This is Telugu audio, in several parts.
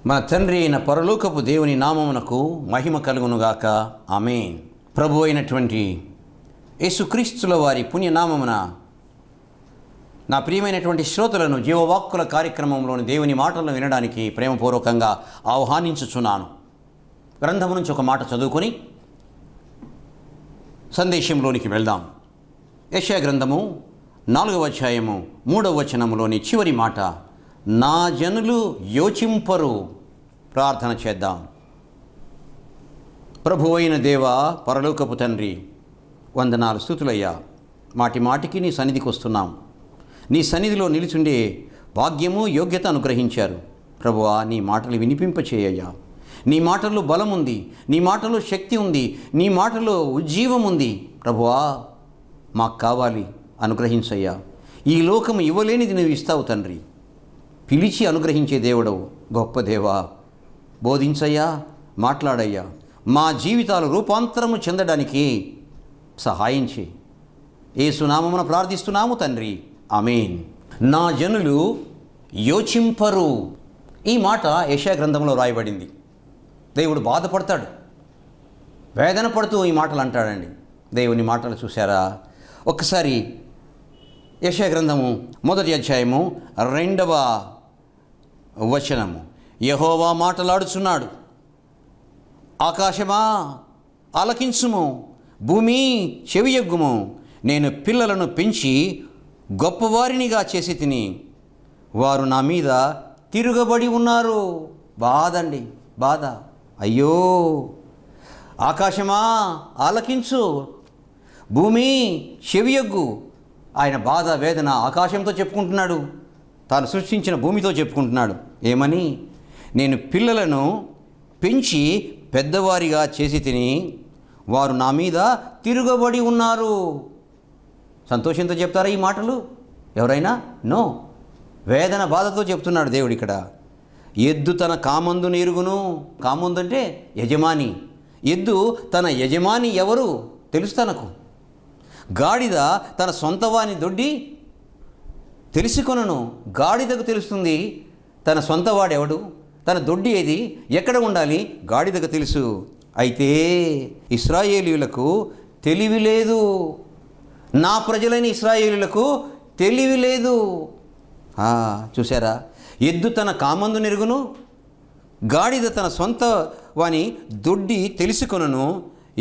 మన తండ్రి అయిన పరలోకపు దేవుని నామమునకు మహిమ కలుగునుగాక. ఆమేన్. ప్రభు అయినటువంటి యేసుక్రీస్తుల వారి పుణ్యనామమున నా ప్రియమైనటువంటి శ్రోతలను జీవవాక్కుల కార్యక్రమంలోని దేవుని మాటలను వినడానికి ప్రేమపూర్వకంగా ఆహ్వానించుచున్నాను. గ్రంథము నుంచి ఒక మాట చదువుకొని సందేశంలోనికి వెళ్దాం. యెషయా గ్రంథము 4వ అధ్యాయము 3వ వచనములోని చివరి మాట, నా జనులు యోచింపరు. ప్రార్థన చేద్దాం. ప్రభువైన దేవా, పరలోకపు తండ్రి, వందనాలు స్తుతులయ్యా. మాటి మాటికి నీ సన్నిధికి వస్తున్నాం. నీ సన్నిధిలో నిలుచుండే భాగ్యము యోగ్యత అనుగ్రహించారు. ప్రభువా, నీ మాటలు వినిపింపచేయ్యా. నీ మాటల్లో బలం ఉంది, నీ మాటలో శక్తి ఉంది, నీ మాటలో ఉజ్జీవం ఉంది. ప్రభువా, మాకు కావాలి, అనుగ్రహించయ్యా. ఈ లోకము ఇవ్వలేనిది నువ్వు ఇస్తావు తండ్రి. పిలిచి అనుగ్రహించే దేవుడవు, గొప్ప దేవా. బోధించయ్యా, మాట్లాడయ్యా. మా జీవితాలు రూపాంతరము చెందడానికి సహాయం చేయి. యేసునామమున ప్రార్థిస్తున్నాము తండ్రి, ఆమేన్. నా జనులు యోచింపరు. ఈ మాట యెషయా గ్రంథంలో రాయబడింది. దేవుడు బాధపడతాడు, వేదన పడుతూ ఈ మాటలు అంటాడండి. దేవుని మాటలు చూశారా? ఒక్కసారి యెషయా గ్రంథము 1వ అధ్యాయము 2వ వచనము, యెహోవా మాటలాడుచున్నాడు. ఆకాశమా ఆలకించుము, భూమి చెవియొగ్గుము. నేను పిల్లలను పెంచి గొప్పవారినిగా చేసి తిని, వారు నా మీద తిరుగబడి ఉన్నారు. బాధండి, బాధ. అయ్యో, ఆకాశమా ఆలకించు, భూమి చెవియొగ్గు. ఆయన బాధ వేదన ఆకాశంతో చెప్పుకుంటున్నాడు, తాను సృష్టించిన భూమితో చెప్పుకుంటున్నాడు. ఏమని? నేను పిల్లలను పెంచి పెద్దవారిగా చేసి తిని, వారు నా మీద తిరుగబడి ఉన్నారు. సంతోషంతో చెప్తారా ఈ మాటలు ఎవరైనా? నో. వేదన బాధతో చెప్తున్నాడు దేవుడు ఇక్కడ. ఎద్దు తన కామందును ఎరుగును. కామందు అంటే యజమాని. ఎద్దు తన యజమాని ఎవరు తెలుసు తనకు. గాడిద తన సొంతవాని దొడ్డి తెలుసుకొనను. గాడిదకు తెలుస్తుంది తన సొంతవాడెవడు, తన దొడ్డి ఏది, ఎక్కడ ఉండాలి, గాడిదకు తెలుసు. అయితే ఇశ్రాయేలీయులకు తెలివి లేదు. నా ప్రజలైన ఇశ్రాయేలీయులకు తెలివి లేదు. చూసారా? ఎద్దు తన కామందు నెరుగును, గాడిద తన సొంత వాని దొడ్డి తెలుసుకొనను.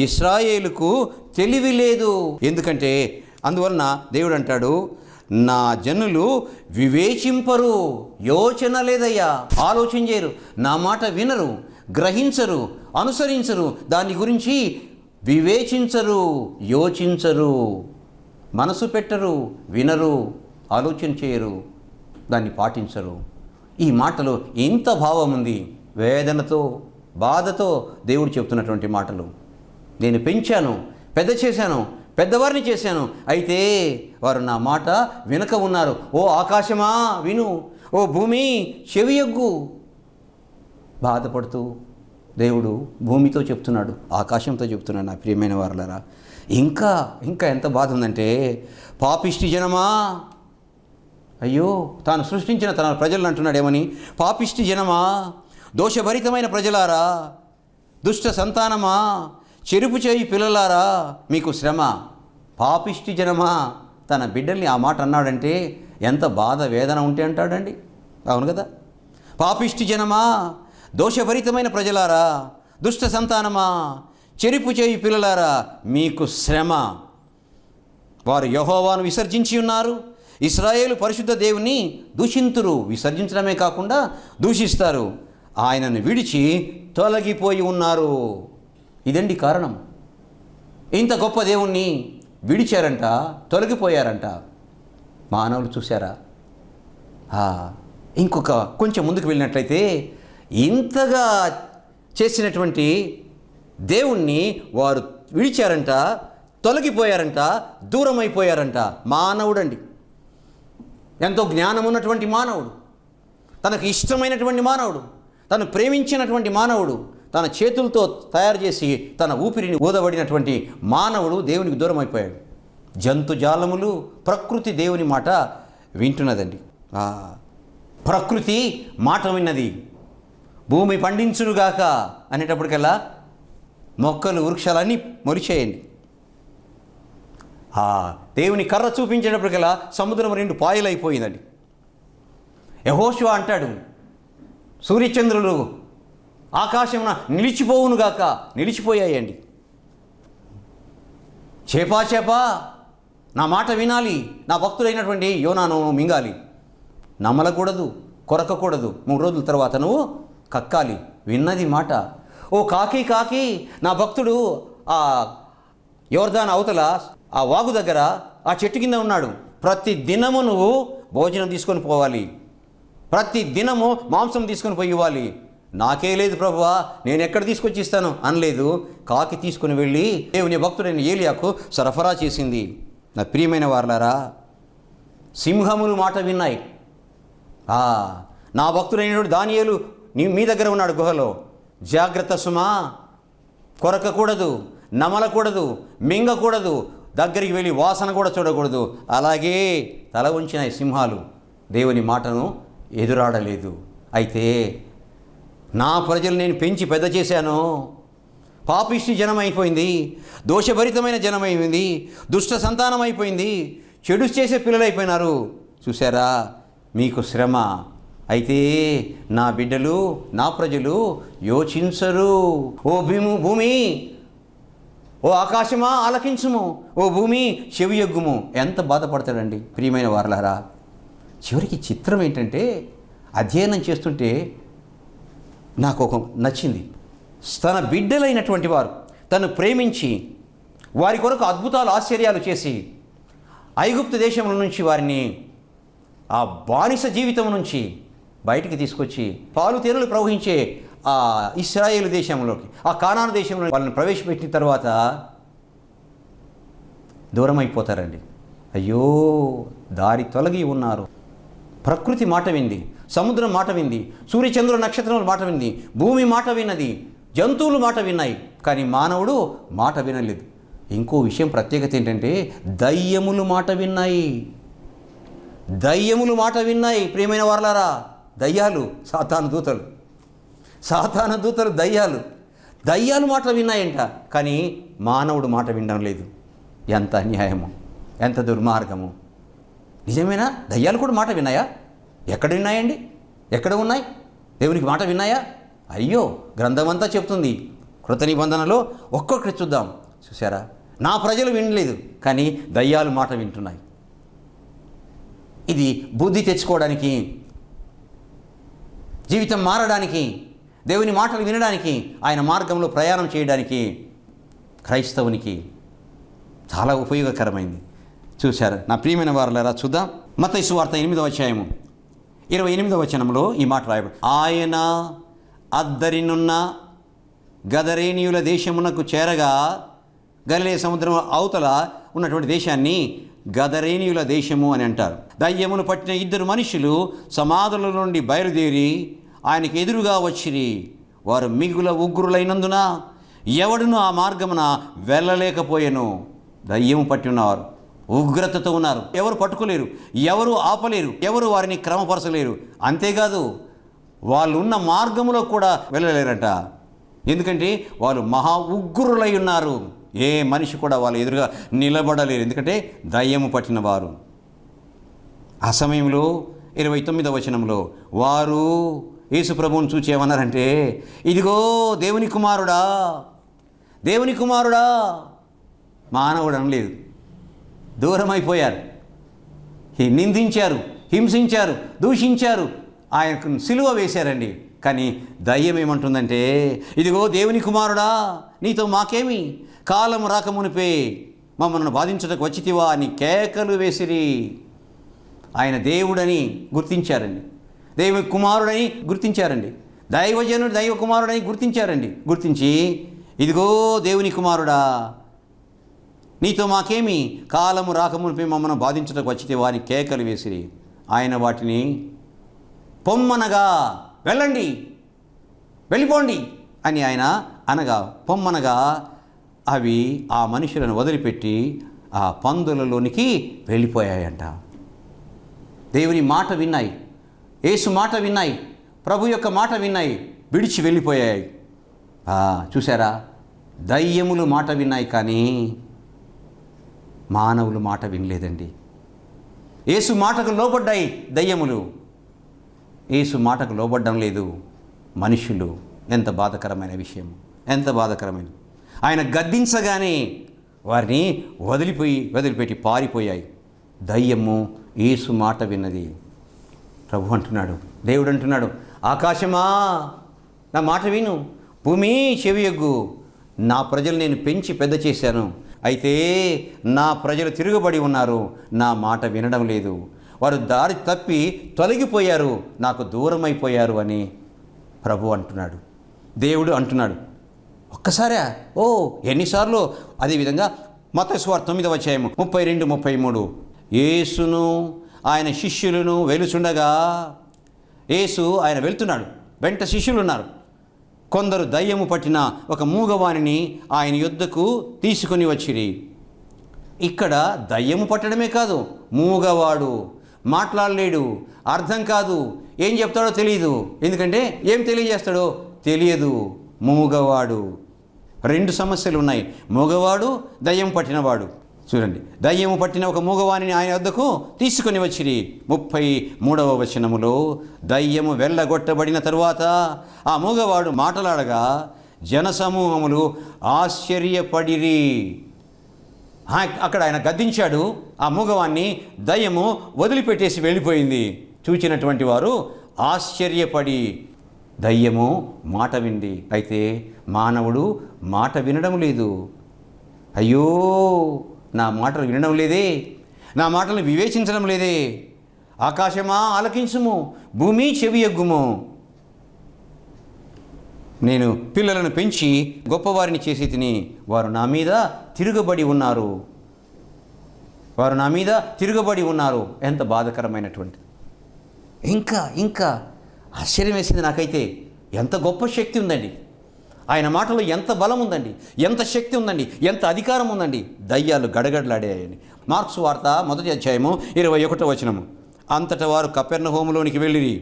ఇశ్రాయేలుకు తెలివి లేదు. ఎందుకంటే అందువలన దేవుడు అంటాడు, నా జనులు వివేచింపరు. యోచన లేదయ్యా, ఆలోచన చేయరు, నా మాట వినరు, గ్రహించరు, అనుసరించరు, దాని గురించి వివేచించరు, యోచించరు, మనసు పెట్టరు, వినరు, ఆలోచన చేయరు, దాన్ని పాటించరు. ఈ మాటలో ఎంత భావం ఉంది. వేదనతో, బాధతో దేవుడు చెప్తున్నటువంటి మాటలు. నేను పెంచాను, పెద్ద చేశాను, పెద్దవారిని చేశాను, అయితే వారు నా మాట వినక ఉన్నారు. ఓ ఆకాశమా విను, ఓ భూమి చెవియొగ్గు. బాధపడుతూ దేవుడు భూమితో చెప్తున్నాడు, ఆకాశంతో చెప్తున్నాడు. నా ప్రియమైన వారలారా, ఇంకా ఎంత బాధ ఉందంటే, పాపిష్టి జనమా, అయ్యో, తాను సృష్టించిన తన ప్రజలను అంటున్నాడు ఏమని? పాపిష్టి జనమా, దోషభరితమైన ప్రజలారా, దుష్ట సంతానమా, చెరుపు చేయి పిల్లలారా, మీకు శ్రమ. పాపిష్టి జనమా, తన బిడ్డల్ని ఆ మాట అన్నాడంటే ఎంత బాధ వేదన ఉంటే అంటాడండి. అవును కదా? పాపిష్టి జనమా, దోషభరితమైన ప్రజలారా, దుష్ట సంతానమా, చెరుపు చేయి పిల్లలారా, మీకు శ్రమ. వారు యెహోవాను విసర్జించి ఉన్నారు. ఇశ్రాయేలు పరిశుద్ధ దేవుని దూషింతురు. విసర్జించడమే కాకుండా దూషిస్తారు. ఆయనను విడిచి తొలగిపోయి ఉన్నారు. ఇదండి కారణం. ఇంత గొప్ప దేవుణ్ణి విడిచారంట, తొలగిపోయారంట. మానవులు చూశారా? ఇంకొక కొంచెం ముందుకు వెళ్ళినట్లయితే, ఇంతగా చేసినటువంటి దేవుణ్ణి వారు విడిచారంట, తొలగిపోయారంట, దూరం అయిపోయారంట. మానవుడండి, ఎంతో జ్ఞానం ఉన్నటువంటి మానవుడు, తనకు ఇష్టమైనటువంటి మానవుడు, తను ప్రేమించినటువంటి మానవుడు, తన చేతులతో తయారు చేసి తన ఊపిరిని ఊదబడినటువంటి మానవుడు దేవునికి దూరం అయిపోయాడు. జంతుజాలములు, ప్రకృతి దేవుని మాట వింటున్నదండి. ప్రకృతి మాట విన్నది. భూమి పండించునుగాక అనేటప్పటికల్లా మొక్కలు వృక్షాలన్నీ మొలిచేయండి. దేవుని కర్ర చూపించేటప్పటికల్లా సముద్రం 2 పాయలైపోయిందండి. యెహోషువ అంటాడు, సూర్యచంద్రులు ఆకాశమున నిలిచిపోవునుగాక, నిలిచిపోయాయండి. చేపా నా మాట వినాలి, నా భక్తుడైనటువంటి యోనాను మింగాలి, నమ్మలకూడదు, కొరకకూడదు, 3 రోజుల తర్వాత నువ్వు కక్కాలి. విన్నది మాట. ఓ కాకి నా భక్తుడు ఆ యోర్దాను అవతల ఆ వాగు దగ్గర ఆ చెట్టు కింద ఉన్నాడు, ప్రతి దినము నువ్వు భోజనం తీసుకొని పోవాలి, ప్రతి దినము మాంసం తీసుకొని పోయి ఇవ్వాలి. నాకే లేదు ప్రభువా, నేను ఎక్కడ తీసుకొచ్చి ఇస్తాను అనలేదు. కాకి తీసుకుని వెళ్ళి దేవుని భక్తుడైన ఏలియాకు సరఫరా చేసింది. నా ప్రియమైన వారలారా, సింహములు మాట విన్నాయి. నా భక్తుడైనటువంటి దానియేలు మీ దగ్గర ఉన్నాడు గుహలో. జాగ్రత్త సుమా, కొరకకూడదు, నమలకూడదు, మింగకూడదు, దగ్గరికి వెళ్ళి వాసన కూడా చూడకూడదు. అలాగే తల ఉంచినాయి సింహాలు, దేవుని మాటను ఎదురాడలేదు. అయితే నా ప్రజలు నేను పెంచి పెద్ద చేశాను, పాపిష్టి జనం అయిపోయింది, దోషభరితమైన జనం అయిపోయింది, దుష్ట సంతానం అయిపోయింది, చెడు చేసే పిల్లలు అయిపోయినారు. చూసారా, మీకు శ్రమ. అయితే నా బిడ్డలు, నా ప్రజలు యోచించరు. ఓ భూమి, ఓ ఆకాశమా ఆలకించుము, ఓ భూమి చెవియొగ్గుము. ఎంత బాధపడతాడండి ప్రియమైన వారలారా. చివరికి చిత్రం ఏంటంటే, అధ్యయనం చేస్తుంటే నాకు ఒక నచ్చింది. తన బిడ్డలైనటువంటి వారు తను ప్రేమించి వారి కొరకు అద్భుతాలు ఆశ్చర్యాలు చేసి ఐగుప్తు దేశంలో నుంచి వారిని ఆ బానిస జీవితం నుంచి బయటికి తీసుకొచ్చి పాలు తేనెలు ప్రవహించే ఆ ఇశ్రాయేలు దేశంలోకి, ఆ కానాను దేశంలో వాళ్ళని ప్రవేశపెట్టిన తర్వాత దూరం అయిపోతారండి. అయ్యో, దారి తొలగి ఉన్నారు. ప్రకృతి మాట వింది, సముద్రం మాట వింది, సూర్యచంద్రుల నక్షత్రముల మాట వింది, భూమి మాట విన్నది, జంతువులు మాట విన్నాయి, కానీ మానవుడు మాట వినలేదు. ఇంకో విషయం ప్రత్యేకత ఏంటంటే, దయ్యములు మాట విన్నాయి. దయ్యములు మాట విన్నాయి ప్రియమైన వారలారా. దయ్యాలు, సాతాను దూతలు దయ్యాలు మాట విన్నాయంట, కానీ మానవుడు మాట వినడం లేదు. ఎంత అన్యాయము, ఎంత దుర్మార్గము. నిజమేనా? దయ్యాలు కూడా మాట విన్నాయా? ఎక్కడ విన్నాయండి? ఎక్కడ ఉన్నాయి? దేవునికి మాట విన్నాయా? అయ్యో, గ్రంథమంతా చెప్తుంది. కృత నిబంధనలో ఒక్కొక్కటి చూద్దాం. చూసారా, నా ప్రజలు వినలేదు, కానీ దయ్యాలు మాట వింటున్నాయి. ఇది బుద్ధి తెచ్చుకోవడానికి, జీవితం మారడానికి, దేవుని మాటలు వినడానికి, ఆయన మార్గంలో ప్రయాణం చేయడానికి క్రైస్తవునికి చాలా ఉపయోగకరమైంది. చూశారు నా ప్రియమైన వారలారా. చూద్దాం. మత్తయి సువార్త 8వ అధ్యాయము 28వ వచనంలో ఈ మాట రాయబడి, ఆయన అద్దరినున్న గదరేనీయుల దేశమునకు చేరగా, గలిలయ సముద్రం అవతల ఉన్నటువంటి దేశాన్ని గదరేనీయుల దేశము అని అంటారు. దయ్యములు పట్టిన 2 మనుషులు సమాధుల నుండి బయలుదేరి ఆయనకు ఎదురుగా వచ్చిరి. వారు మిగుల ఉగ్రులైనందున ఎవడును ఆ మార్గమున వెళ్ళలేకపోయెను. దయ్యము పట్టి ఉన్నవారు ఉగ్రతతో ఉన్నారు. ఎవరు పట్టుకోలేరు, ఎవరు ఆపలేరు, ఎవరు వారిని క్రమపరచలేరు. అంతేకాదు, వాళ్ళు ఉన్న మార్గములో కూడా వెళ్ళలేరట. ఎందుకంటే వాళ్ళు మహా ఉగ్రులై ఉన్నారు. ఏ మనిషి కూడా వాళ్ళ ఎదురుగా నిలబడలేరు, ఎందుకంటే దయ్యము పట్టిన వారు. ఆ సమయంలో 29వ వచనంలో వారు యేసు ప్రభువును చూచి ఏమన్నారంటే, ఇదిగో దేవుని కుమారుడా, దేవుని కుమారుడా. మానవుడు అనలేదు, దూరం అయిపోయారు. నిందించారు, హింసించారు, దూషించారు, ఆయనకు సిలువ వేశారండి. కానీ దయ్యం ఏమంటుందంటే, ఇదిగో దేవుని కుమారుడా, నీతో మాకేమి, కాలం రాకమునిపే మమ్మల్ని బాధించడానికి వచ్చితివా అని కేకలు వేసిరి. ఆయన దేవుడని గుర్తించారండి, దైవ కుమారుడని గుర్తించారండి, దైవజనుడు దైవ కుమారుడని గుర్తించారండి. గుర్తించి, ఇదిగో దేవుని కుమారుడా, నీతో మాకేమి, కాలము రాకమునిపై మమ్మల్ని బాధించడానికి వచ్చితివా అని కేకలు వేసిరి. ఆయన వాటిని పొమ్మనగా, వెళ్ళండి, వెళ్ళిపోండి అని ఆయన అనగా, పొమ్మనగా అవి ఆ మనుషులను వదిలిపెట్టి ఆ పందులలోనికి వెళ్ళిపోయాయంట. దేవుని మాట విన్నాయి, యేసు మాట విన్నాయి, ప్రభు యొక్క మాట విన్నాయి, విడిచి వెళ్ళిపోయాయి. చూసారా, దయ్యములు మాట విన్నాయి కానీ మానవులు మాట వినలేదండి. యేసు మాటకు లోబడ్డాయి దయ్యములు, యేసు మాటకు లోబడ్డం లేదు మనుషులు. ఎంత బాధకరమైన విషయం, ఎంత బాధకరమైన. ఆయన గద్దించగానే వారిని వదిలిపెట్టి పారిపోయాయి. దయ్యము యేసు మాట విన్నది. ప్రభు అంటున్నాడు, దేవుడు అంటున్నాడు, ఆకాశమా నా మాట విను, భూమి చెవియొగ్గు. నా ప్రజలు నేను పెంచి పెద్ద చేశాను, అయితే నా ప్రజలు తిరుగుబడి ఉన్నారు, నా మాట వినడం లేదు. వారు దారి తప్పి తొలగిపోయారు, నాకు దూరం అయిపోయారు అని ప్రభు అంటున్నాడు, దేవుడు అంటున్నాడు. ఒక్కసారా? ఎన్నిసార్లు? అదేవిధంగా మత్తయి సువార్త 9వ అధ్యాయము 32, 33. యేసును ఆయన శిష్యులను వెలుచుండగా, ఆయన వెళ్తున్నాడు, వెంట శిష్యులు ఉన్నారు. కొందరు దయ్యము పట్టిన ఒక మూగవాణిని ఆయన యొద్దకు తీసుకుని వచ్చిరి. ఇక్కడ దయ్యము పట్టడమే కాదు, మూగవాడు, మాట్లాడలేడు, అర్థం కాదు, ఏం చెప్తాడో తెలియదు. ఎందుకంటే ఏం తెలియజేస్తాడో తెలియదు. మూగవాడు. 2 సమస్యలు ఉన్నాయి, మూగవాడు, దయ్యం పట్టినవాడు. చూడండి, దయ్యము పట్టిన ఒక మూగవాణిని ఆయన వద్దకు తీసుకొని వచ్చిరి. 33వ వచనములో, దయ్యము వెళ్ళగొట్టబడిన తరువాత ఆ మూగవాడు మాట్లాడగా జనసమూహములు ఆశ్చర్యపడిరి. అక్కడ ఆయన గద్దించాడు ఆ మూగవాణ్ణి, దయ్యము వదిలిపెట్టేసి వెళ్ళిపోయింది. చూచినటువంటి వారు ఆశ్చర్యపడి, దయ్యము మాట వింది, అయితే మానవుడు మాట వినడం లేదు. అయ్యో, నా మాటలు వినడం లేదే, నా మాటలు వివేచించడం లేదే. ఆకాశమా ఆలకించుము, భూమి చెవియొగ్గుము. నేను పిల్లలను పెంచి గొప్పవారిని చేసి తిని, వారు నా మీద తిరుగుబడి ఉన్నారు, వారు నా మీద తిరుగుబడి ఉన్నారు. ఎంత బాధకరమైనటువంటి. ఇంకా ఆశ్చర్యం వేసింది నాకైతే. ఎంత గొప్ప శక్తి ఉందండి ఆయన మాటలో, ఎంత బలం ఉందండి, ఎంత శక్తి ఉందండి, ఎంత అధికారం ఉందండి. దయ్యాలు గడగడలాడాయని. మార్క్స్ వార్త 1వ అధ్యాయము 21వ వచనము. అంతటా వారు కపెర్నహూములోనికి వెళ్ళిరి.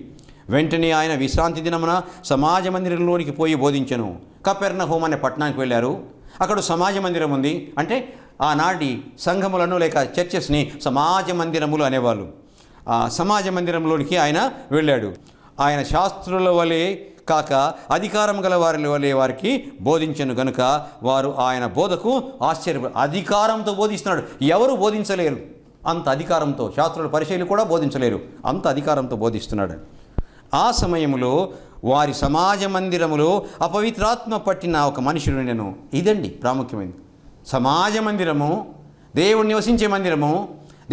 వెంటనే ఆయన విశ్రాంతి దినమున సమాజ మందిరంలోనికి పోయి బోధించెను. కపెర్నహూము అనే పట్టణానికి వెళ్ళారు. అక్కడ సమాజ మందిరం ఉంది. అంటే ఆనాటి సంఘములను లేక చర్చెస్ని సమాజ మందిరములు అనేవాళ్ళు. ఆ సమాజ మందిరంలోనికి ఆయన వెళ్ళాడు. ఆయన శాస్త్రుల వలె కాక అధికారం గల వారి వలె వారికి బోధించను గనుక వారు ఆయన బోధకు అధికారంతో బోధిస్తున్నాడు. ఎవరు బోధించలేరు అంత అధికారంతో. శాస్త్రుల పరిశీలి కూడా బోధించలేరు, అంత అధికారంతో బోధిస్తున్నాడు. ఆ సమయంలో వారి సమాజ మందిరములో అపవిత్రాత్మ పట్టిన ఒక మనుషుడు నేను. ఇదండి ప్రాముఖ్యమైనది. సమాజ మందిరము, దేవుడు నివసించే మందిరము,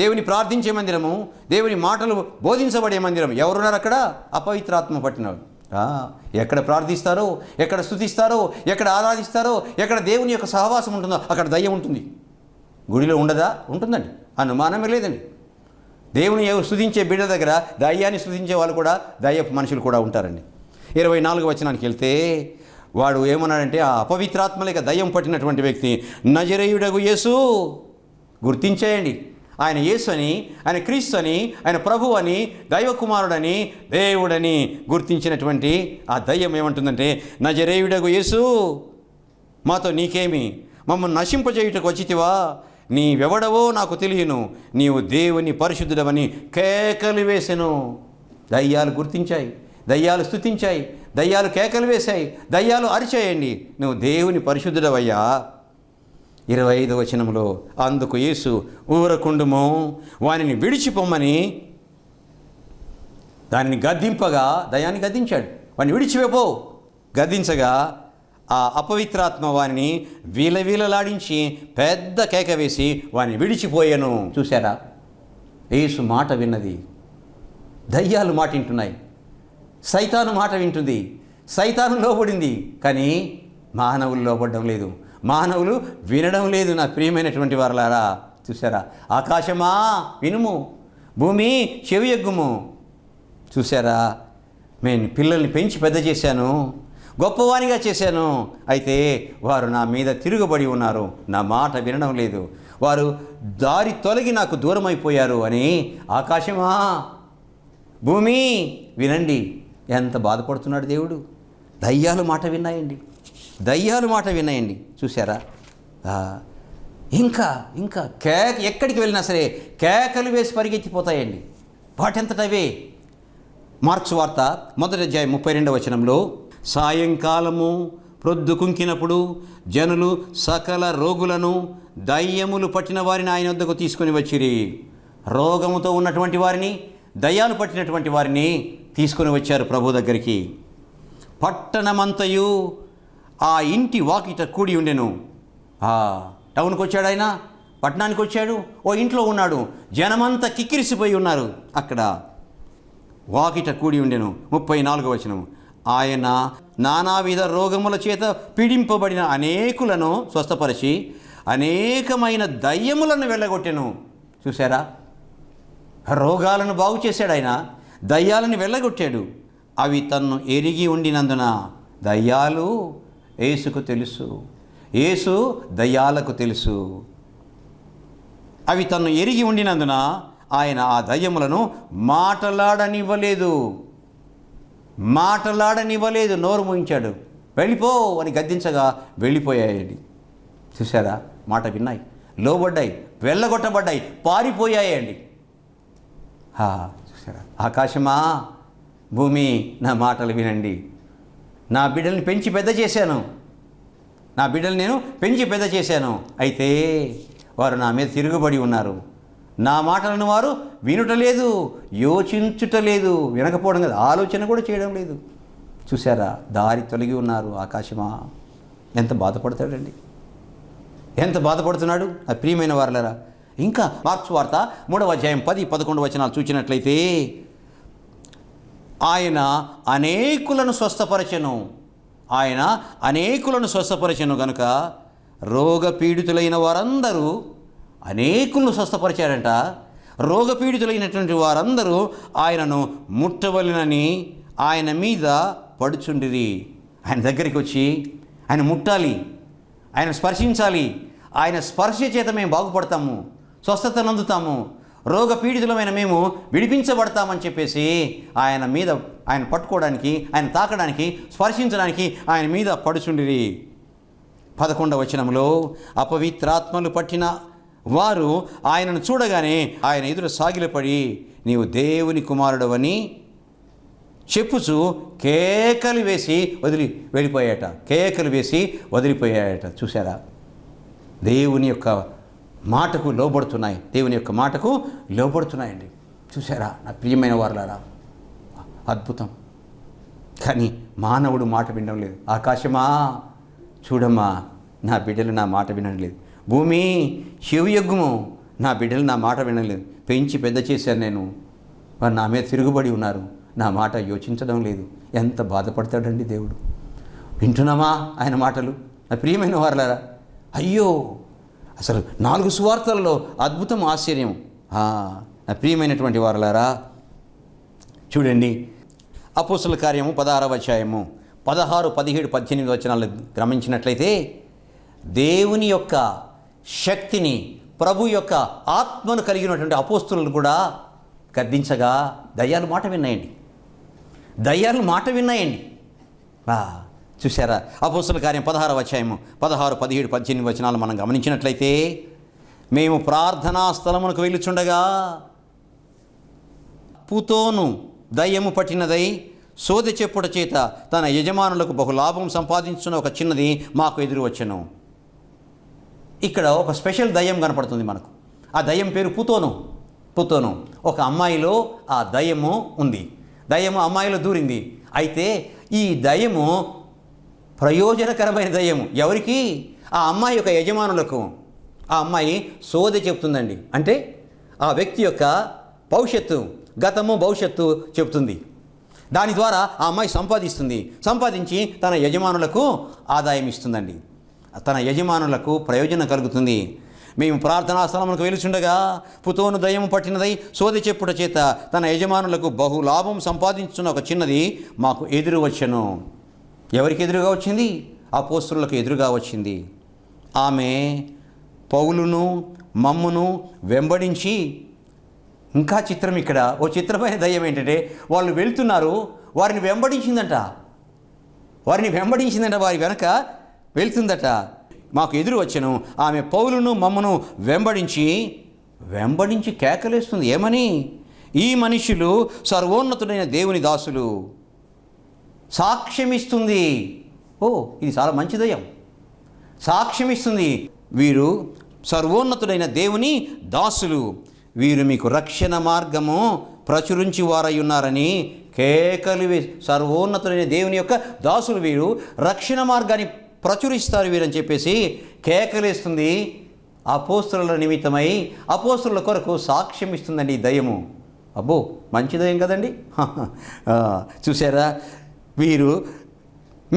దేవుని ప్రార్థించే మందిరము, దేవుని మాటలు బోధించబడే మందిరం. ఎవరున్నారు అక్కడ? అపవిత్రాత్మ పట్టినవాడు. ఎక్కడ ప్రార్థిస్తారో, ఎక్కడ స్తుతిస్తారో, ఎక్కడ ఆరాధిస్తారో, ఎక్కడ దేవుని యొక్క సహవాసం ఉంటుందో అక్కడ దయ్యం ఉంటుంది. గుడిలో ఉండదా? ఉంటుందండి, అనుమానమే లేదండి. దేవుని స్తుతించే బిడ్డ దగ్గర దయ్యాన్ని స్తుతించే వాళ్ళు కూడా, దయ్యపు మనుషులు కూడా ఉంటారండి. 24వ వచనానికి వెళ్తే వాడు ఏమన్నాడంటే, ఆ అపవిత్రాత్మ లేక దయ్యం పట్టినటువంటి వ్యక్తి, నజరేయుడగు యేసు. గుర్తించేయండి, ఆయన యేసు అని, ఆయన క్రీస్తు అని, ఆయన ప్రభు అని, దైవకుమారుడని, దేవుడని గుర్తించినటువంటి ఆ దయ్యం ఏమంటుందంటే, నజరేయుడగు యేసు, మాతో నీకేమి, మమ్మల్ని నశింపజేయుటకు వచ్చితివా, నీవెవడవో నాకు తెలియను, నీవు దేవుని పరిశుద్ధుడవని కేకలు వేసెను. దయ్యాలు గుర్తించాయి, దయ్యాలు స్తుతించాయి, దయ్యాలు కేకలు వేశాయి, దయ్యాలు అరిచేయండి, నువ్వు దేవుని పరిశుద్ధుడవయ్యా. 25వ వచనంలో, అందుకు యేసు ఊరకుండుము, వానిని విడిచిపోమ్మని దానిని గద్దింపగా, దయ్యాన్ని గద్దించాడు, వాడిని విడిచిపోపో. గద్దించగా ఆ అపవిత్రాత్మ వానిని వీలలాడించి పెద్ద కేక వేసి వాని విడిచిపోయాను. చూశారా, యేసు మాట విన్నది. దయ్యాలు మాట వింటున్నాయి, సైతాను మాట వింటుంది, సైతాను లోబడింది, కానీ మానవులు లోబడడం లేదు, మానవులు వినడం లేదు. నా ప్రియమైనటువంటి వారలారా, చూసారా, ఆకాశమా వినుము, భూమి చెవియొగ్గుము. చూసారా, నేను పిల్లల్ని పెంచి పెద్ద చేశాను, గొప్పవానిగా చేశాను, అయితే వారు నా మీద తిరుగుబడి ఉన్నారు, నా మాట వినడం లేదు, వారు దారి తొలగి నాకు దూరం అయిపోయారు అని. ఆకాశమా, భూమి వినండి. ఎంత బాధపడుతున్నాడు దేవుడు, దయ్యాలు మాట విన్నాయండి, దయ్యాలు మాట విన్నాయండి. చూసారా? ఇంకా ఇంకా ఎక్కడికి వెళ్ళినా సరే కేకలు వేసి పరిగెత్తిపోతాయండి వాటంతటవే. మార్క్స్ వార్త 1వ అధ్యాయం 32వ వచనంలో, సాయంకాలము ప్రొద్దు కుంకినప్పుడు జనులు సకల రోగులను దయ్యములు పట్టిన వారిని ఆయన వద్దకు తీసుకొని వచ్చిరి. రోగముతో ఉన్నటువంటి వారిని, దయ్యాలు పట్టినటువంటి వారిని తీసుకొని వచ్చారు ప్రభు దగ్గరికి. పట్టణమంతయు ఆ ఇంటి వాకిట కూడి ఉండెను. టౌన్కి వచ్చాడు ఆయన, పట్టణానికి వచ్చాడు, ఓ ఇంట్లో ఉన్నాడు, జనమంతా కిక్కిరిసిపోయి ఉన్నారు. అక్కడ వాకిట కూడి ఉండెను. 34వ వచనం, ఆయన నానావిధ రోగముల చేత పీడింపబడిన అనేకులను స్వస్థపరిచి అనేకమైన దయ్యములను వెళ్ళగొట్టెను. చూసారా? రోగాలను బాగు చేశాడు ఆయన, దయ్యాలను వెళ్ళగొట్టాడు. అవి తన్ను ఎరిగి ఉండినందున, దయ్యాలు యేసుకు తెలుసు, యేసు దయ్యాలకు తెలుసు. అవి తన్ను ఎరిగి ఉండినందున ఆయన ఆ దయ్యములను మాటలాడనివ్వలేదు, నోరు మూయించాడు. వెళ్ళిపో అని గద్దించగా వెళ్ళిపోయాయండి. చూసారా? మాట విన్నాయి, లోబడ్డాయి, వెళ్ళగొట్టబడ్డాయి, పారిపోయాయండి. చూసారా? ఆకాశమా, భూమి, నా మాటలు వినండి. నా బిడ్డల్ని పెంచి పెద్ద చేశాను, నా బిడ్డలు నేను పెంచి పెద్ద చేశాను. అయితే వారు నా మీద తిరుగుబడి ఉన్నారు. నా మాటలను వారు వినుటలేదు, యోచించుటలేదు. వినకపోవడం కదా, ఆలోచన కూడా చేయడం లేదు. చూసారా? దారి తొలగి ఉన్నారు. ఆకాశమా, ఎంత బాధపడతాడండి, ఎంత బాధపడుతున్నాడు ఆ ప్రియమైన వారలారా. ఇంకా మార్క్స్ వార్త 3వ అధ్యాయం 10-11 వచనాలు చూచినట్లయితే, ఆయన అనేకులను స్వస్థపరచెను గనుక రోగపీడితులైన వారందరూ, అనేకులను స్వస్థపరిచారంట. రోగపీడితులైనటువంటి వారందరూ ఆయనను ముట్టవలెనని ఆయన మీద పడుచుండిరి. ఆయన దగ్గరికి వచ్చి ఆయన ముట్టాలి, ఆయన స్పర్శించాలి. ఆయన స్పర్శ చేత మేము బాగుపడతాము, స్వస్థత నందుతాము, రోగపీడితులమైన మేము విడిపించబడతామని చెప్పేసి ఆయన పట్టుకోవడానికి, ఆయన తాకడానికి, స్పర్శించడానికి ఆయన మీద పడుచుండిరి. 11వ వచనంలో, అపవిత్రాత్మలు పట్టిన వారు ఆయనను చూడగానే ఆయన ఎదురు సాగిలపడి, నీవు దేవుని కుమారుడవని చెప్పుచు కేకలు వేసి వదిలిపోయాయట. చూసారా? దేవుని యొక్క మాటకు లోబడుతున్నాయండి. చూసారా? నా ప్రియమైన వారలారా, అద్భుతం. కానీ మానవుడు మాట వినడం లేదు. ఆకాశమా, చూడమ్మా, నా బిడ్డలు నా మాట వినడం లేదు. భూమి, చెవియొగ్గుము, నా బిడ్డలు నా మాట వినడం లేదు. పెంచి పెద్ద చేశాను నేను, వారు నా మీద తిరుగుబడి ఉన్నారు, నా మాట యోచించడం లేదు. ఎంత బాధపడతాడండి దేవుడు. వింటున్నామా ఆయన మాటలు? నా ప్రియమైన వారలారా, అయ్యో, అసలు 4 సువార్తల్లో అద్భుతం, ఆశ్చర్యం. నా ప్రియమైనటువంటి వారలారా, చూడండి, అపోస్తలుల కార్యము 16వ అధ్యాయము 16, 17, 18 వచనాలు గమనించినట్లయితే, దేవుని యొక్క శక్తిని, ప్రభు యొక్క ఆత్మను కలిగినటువంటి అపోస్తలులు కూడా గద్దించగా దయ్యాలు మాట విన్నాయండి. చూసారా? అపోస్తలుల కార్యం 16వ అధ్యాయము 16, 17, 18 వచనాలు మనం గమనించినట్లయితే, మేము ప్రార్థనా స్థలమునకు వెళ్ళుచుండగా పుతోను దయ్యము పట్టినదై సోదె చెప్పుట చేత తన యజమానులకు బహులాభం సంపాదించున్న ఒక చిన్నది మాకు ఎదురు వచ్చెను. ఇక్కడ ఒక స్పెషల్ దయ్యం కనపడుతుంది మనకు. ఆ దయ్యం పేరు పుతోను. ఒక అమ్మాయిలో ఆ దయ్యము ఉంది. దయ్యము అమ్మాయిలో దూరింది. అయితే ఈ దయ్యము ప్రయోజనకరమైన దయ్యము. ఎవరికి? ఆ అమ్మాయి యొక్క యజమానులకు. ఆ అమ్మాయి సోదె చెప్తుందండి. అంటే ఆ వ్యక్తి యొక్క భవిష్యత్తు, గతము, భవిష్యత్తు చెప్తుంది. దాని ద్వారా ఆ అమ్మాయి సంపాదించి తన యజమానులకు ఆదాయం ఇస్తుందండి. తన యజమానులకు ప్రయోజనం కలుగుతుంది. మేము ప్రార్థనా స్థలమునకు వెలుచుండగా పుతోను దయ్యము పట్టినదై సోదె చెప్పుట చేత తన యజమానులకు బహులాభం సంపాదించున్న ఒక చిన్నది మాకు ఎదురు వచ్చెను. ఎవరికి ఎదురుగా వచ్చింది? అపోస్తలులకు ఎదురుగా వచ్చింది. ఆమె పౌలును మమ్మును వెంబడించి, ఇంకా చిత్రం, ఇక్కడ ఓ చిత్రమైన దయ్యం ఏంటంటే, వాళ్ళు వెళ్తున్నారు, వారిని వెంబడించిందంట. వారిని వెంబడించిందట, వారి వెనక వెళ్తుందట. మాకు ఎదురు వచ్చెను, ఆమె పౌలును మమ్మను వెంబడించి కేకలేస్తుంది. ఏమని? ఈ మనుషులు సర్వోన్నతుడైన దేవుని దాసులు. సాక్ష్యమిస్తుంది. ఇది చాలా మంచి దయ్యం. సాక్ష్యమిస్తుంది, వీరు సర్వోన్నతుడైన దేవుని దాసులు, వీరు మీకు రక్షణ మార్గము ప్రచురించి వారై ఉన్నారని కేకలు సర్వోన్నతుడైన దేవుని యొక్క దాసులు, వీరు రక్షణ మార్గాన్ని ప్రచురిస్తారు వీరని చెప్పేసి కేకలేస్తుంది. అపోస్తలుల నిమిత్తమై అపోస్తలుల కొరకు సాక్ష్యం ఇస్తుందండి ఈ దయ్యము. అబ్బో, మంచి దయ్యం కదండి. చూసారా, వీరు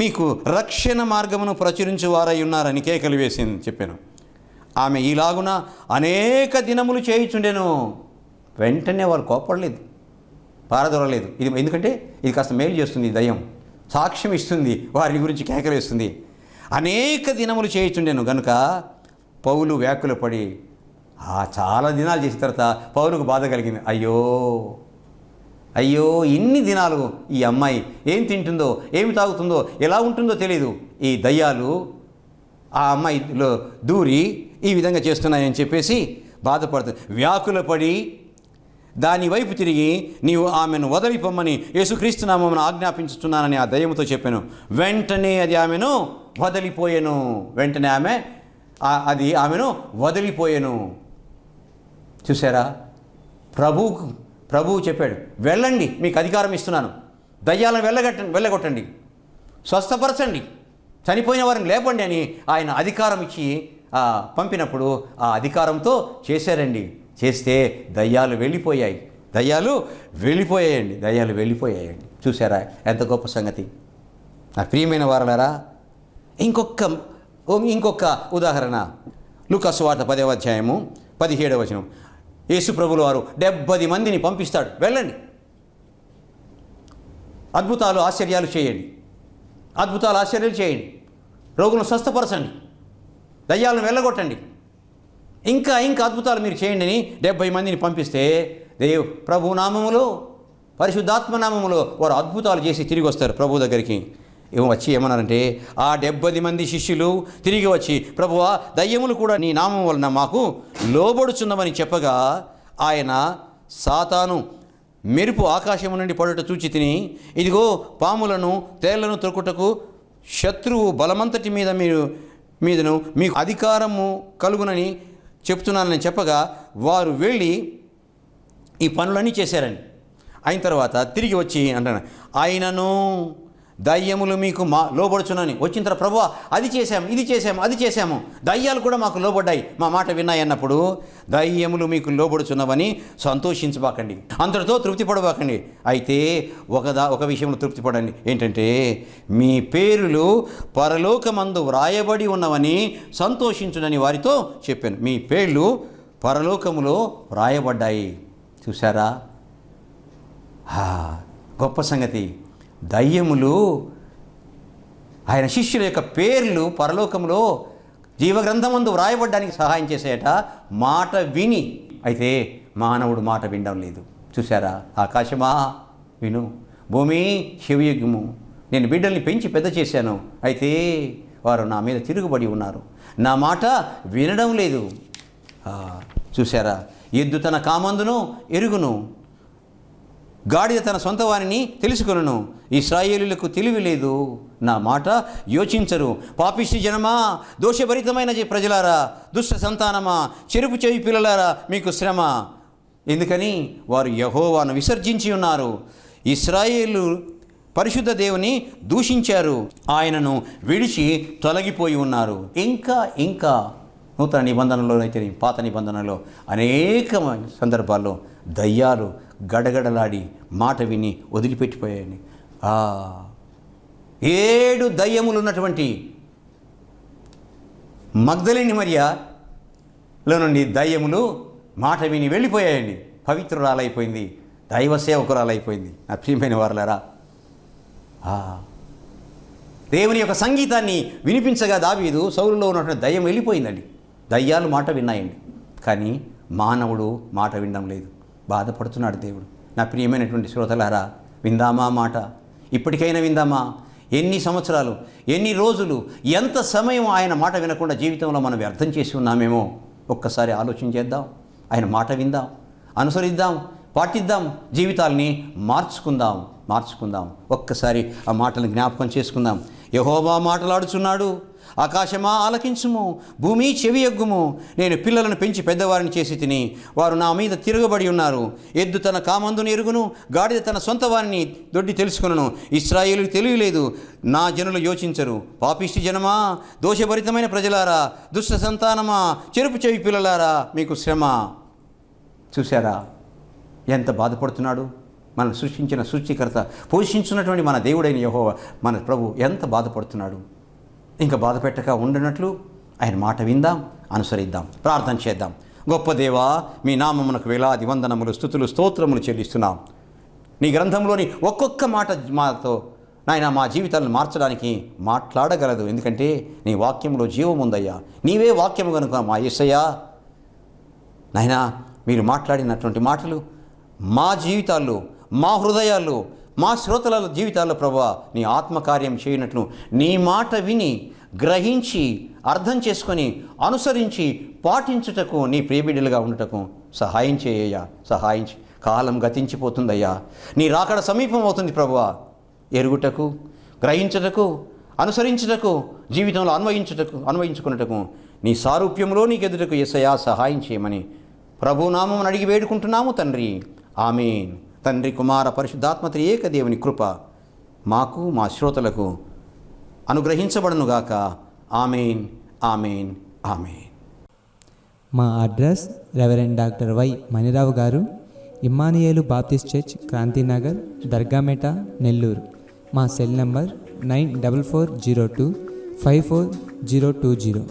మీకు రక్షణ మార్గమును ప్రచురించు వారై ఉన్నారని కేకలు వేసింది చెప్పాను. ఆమె ఈలాగున అనేక దినములు చేయుచుండెను. వెంటనే వాళ్ళు కోపడలేదు, పారదొరలేదు. ఇది ఎందుకంటే ఇది కాస్త మేలు చేస్తుంది. ఈ దయ్యం సాక్ష్యం ఇస్తుంది, వారి గురించి కేకలేస్తుంది. అనేక దినములు చేయుచుండెను గనుక పౌలు వ్యాకుల పడి చాలా దినాలు చేసిన తర్వాత పౌలుకు బాధ కలిగింది. అయ్యో ఇన్ని దినాలు ఈ అమ్మాయి ఏం తింటుందో, ఏమి తాగుతుందో, ఎలా ఉంటుందో తెలియదు. ఈ దయ్యాలు ఆ అమ్మాయిలో దూరి ఈ విధంగా చేస్తున్నాయని చెప్పేసి బాధపడుతుంది. వ్యాకుల పడి దాని వైపు తిరిగి, నీవు ఆమెను వదిలిపోమ్మని యేసుక్రీస్తు నామమున ఆజ్ఞాపించుచున్నానని ఆ దయ్యముతో చెప్పాను. వెంటనే అది ఆమెను వదిలిపోయాను. వెంటనే అది ఆమెను వదిలిపోయాను. చూసారా, ప్రభువు చెప్పాడు, వెళ్ళండి, మీకు అధికారం ఇస్తున్నాను, దయ్యాలను వెళ్ళగొట్టండి, స్వస్థపరచండి, చనిపోయిన వారిని లేపండి అని ఆయన అధికారం ఇచ్చి పంపినప్పుడు ఆ అధికారంతో చేశారండి. చేస్తే దయ్యాలు వెళ్ళిపోయాయండి. చూసారా ఎంత గొప్ప సంగతి. నా ప్రియమైన వారలారా, ఇంకొక ఉదాహరణ. లూకా సువార్త 10వ అధ్యాయము 17వ వచనం. యేసు ప్రభువుల వారు 70 మందిని పంపిస్తాడు. వెళ్ళండి, అద్భుతాలు ఆశ్చర్యాలు చేయండి, రోగులను స్వస్థపరచండి, దయ్యాలను వెళ్ళగొట్టండి, ఇంకా అద్భుతాలు మీరు చేయండి అని 70 మందిని పంపిస్తే ప్రభు నామములో, పరిశుద్ధాత్మ నామములో వారు అద్భుతాలు చేసి తిరిగి వస్తారు ప్రభు దగ్గరికి. వచ్చి ఏమన్నారంటే, ఆ 70 మంది శిష్యులు తిరిగి వచ్చి, ప్రభువా, దయ్యములు కూడా నీ నామం వలన మాకు లోబడుచున్నవని చెప్పగా, ఆయన సాతాను మెరుపు ఆకాశము నుండి పడుట చూచి తిని, ఇదిగో పాములను తేళ్లను త్రొక్కుటకు శత్రువు బలమంతటి మీదను మీకు అధికారము కలుగునని చెప్తున్నానని చెప్పగా, వారు వెళ్ళి ఈ పనులన్నీ చేశారని. అయిన తర్వాత తిరిగి వచ్చి అంటాను, ఆయనను దయ్యములు మీకు లోబడుచునని వచ్చిన తర్వాత, ప్రభువా, అది చేశాము, దయ్యాలు కూడా మాకు లోబడ్డాయి, మా మాట విన్నాయి అన్నప్పుడు, దయ్యములు మీకు లోబడుచున్నవని సంతోషించబాకండి, అంతటితో తృప్తి పడబాకండి. అయితే ఒక విషయంలో తృప్తి పడండి. ఏంటంటే, మీ పేర్లు పరలోకమందు వ్రాయబడి ఉన్నవని సంతోషించునని వారితో చెప్పాను. మీ పేర్లు పరలోకములో వ్రాయబడ్డాయి. చూసారా, గొప్ప సంగతి. దయ్యములు ఆయన శిష్యుల యొక్క పేర్లు పరలోకంలో జీవగ్రంథమందు వ్రాయబడ్డానికి సహాయం చేసేట మాట విని. అయితే మానవుడు మాట వినడం లేదు. చూసారా, ఆకాశమా విను, భూమి చెవియొగ్గుము, నేను బిడ్డల్ని పెంచి పెద్ద చేశాను, అయితే వారు నా మీద తిరుగుబడి ఉన్నారు, నా మాట వినడం లేదు. చూసారా, ఎద్దు తన కామందును ఎరుగును, గాడిద తన సొంత వారిని తెలుసుకొనును, ఇశ్రాయేలులకు తెలివి లేదు, నా మాట యోచించరు. పాపిష్టి జనమా, దోషభరితమైన ప్రజలారా, దుష్ట సంతానమా, చెరుపు చెవి పిల్లలారా, మీకు శ్రమ. ఎందుకని వారు యెహోవాను విసర్జించి ఉన్నారు, ఇశ్రాయేలు పరిశుద్ధ దేవుని దూషించారు, ఆయనను విడిచి తొలగిపోయి ఉన్నారు. ఇంకా నూతన నిబంధనలో అయితే పాత నిబంధనలో అనేక సందర్భాల్లో దయ్యాలు గడగడలాడి మాట విని వదిలిపెట్టిపోయాయని. 7 దయ్యములు ఉన్నటువంటి మగ్దలేని మరియలో నుండి దయ్యములు మాట విని వెళ్ళిపోయాయండి. పవిత్రురాలైపోయింది, దైవ సేవకురాలైపోయింది. నా ప్రియమైన వారలారా, దేవుని యొక్క సంగీతాన్ని వినిపించగా దావీదు సౌలులో ఉన్నటువంటి దయ్యం వెళ్ళిపోయిందండి. దయ్యాలు మాట విన్నాయండి, కానీ మానవుడు మాట వినడం లేదు. బాధపడుతున్నాడు దేవుడు. నా ప్రియమైనటువంటి శ్రోతలారా, విందామా మాట? ఇప్పటికైనా విందామా? ఎన్ని సంవత్సరాలు, ఎన్ని రోజులు, ఎంత సమయం ఆయన మాట వినకుండా జీవితంలో మనం వ్యర్థం చేసి ఉన్నామేమో ఒక్కసారి ఆలోచన చేద్దాం. ఆయన మాట విందాం, అనుసరిద్దాం, పాటిద్దాం, జీవితాల్ని మార్చుకుందాం. ఒక్కసారి ఆ మాటలను జ్ఞాపకం చేసుకుందాం. యెహోవా మాటలాడుచున్నాడు, ఆకాశమా ఆలకించుము, భూమి చెవియొగ్గుము. నేను పిల్లలను పెంచి పెద్దవారిని చేసి తిని, వారు నా మీద తిరగబడి ఉన్నారు. ఎద్దు తన కామందును ఎరుగును, గాడిద తన సొంత వారిని దొడ్డి తెలుసుకును. ఇశ్రాయేలుకు తెలియలేదు, నా జనులు యోచించరు. పాపిష్టి జనమా, దోషభరితమైన ప్రజలారా, దుష్ట సంతానమా, చెరుపు చెవి పిల్లలారా, మీకు శ్రమ. చూశారా ఎంత బాధపడుతున్నాడు? మనం సృష్టించిన సృష్టికర్త, పోషించున్నటువంటి మన దేవుడైన యెహోవా, మన ప్రభు ఎంత బాధపడుతున్నాడు. ఇంకా బాధ పెట్టక ఉండనట్లు ఆయన మాట విందాం, అనుసరిద్దాం, ప్రార్థన చేద్దాం. గొప్ప దేవా, మీ నామమునకు వేలాది వందనములు, స్తుతులు, స్తోత్రములు చెల్లిస్తున్నాం. నీ గ్రంథంలోని ఒక్కొక్క మాట మాతో నాయన మా జీవితాలను మార్చడానికి మాట్లాడగలదు. ఎందుకంటే నీ వాక్యంలో జీవం ఉందయ్యా. నీవే వాక్యము కనుక మా యేసయ్యా నాయనా, మీరు మాట్లాడినటువంటి మాటలు మా జీవితాల్లో, మా హృదయాల్లో, మా శ్రోతల జీవితాల్లో ప్రభువా నీ ఆత్మకార్యం చేయనట్లు, నీ మాట విని గ్రహించి అర్థం చేసుకొని అనుసరించి పాటించుటకు, నీ ప్రియబిడ్డలుగా ఉండటకు సహాయం చేయ్యా. సహాయించి కాలం గతించిపోతుందయ్యా. నీ రాకడ సమీపం అవుతుంది ప్రభువా. ఎరుగుటకు, గ్రహించుటకు, అనుసరించుటకు, జీవితంలో అన్వయించుకున్నటకు నీ సారూప్యంలో నీకు ఎదుటకు యేసయ్యా సహాయం చేయమని ప్రభునామమును అడిగి వేడుకుంటున్నాము తండ్రి. ఆమేన్. తండ్రి, కుమార, పరిశుద్ధాత్మ త్రియేక దేవుని కృప మాకు, మా శ్రోతలకు అనుగ్రహించబడునుగాక. ఆమేన్, ఆమేన్, ఆమేన్. మా address reverend doctor Y Manirao గారు, Emmanuel baptist church, Kranthinagar, Dargameta, Nellore. మా సెల్ నంబర్ 9440254020.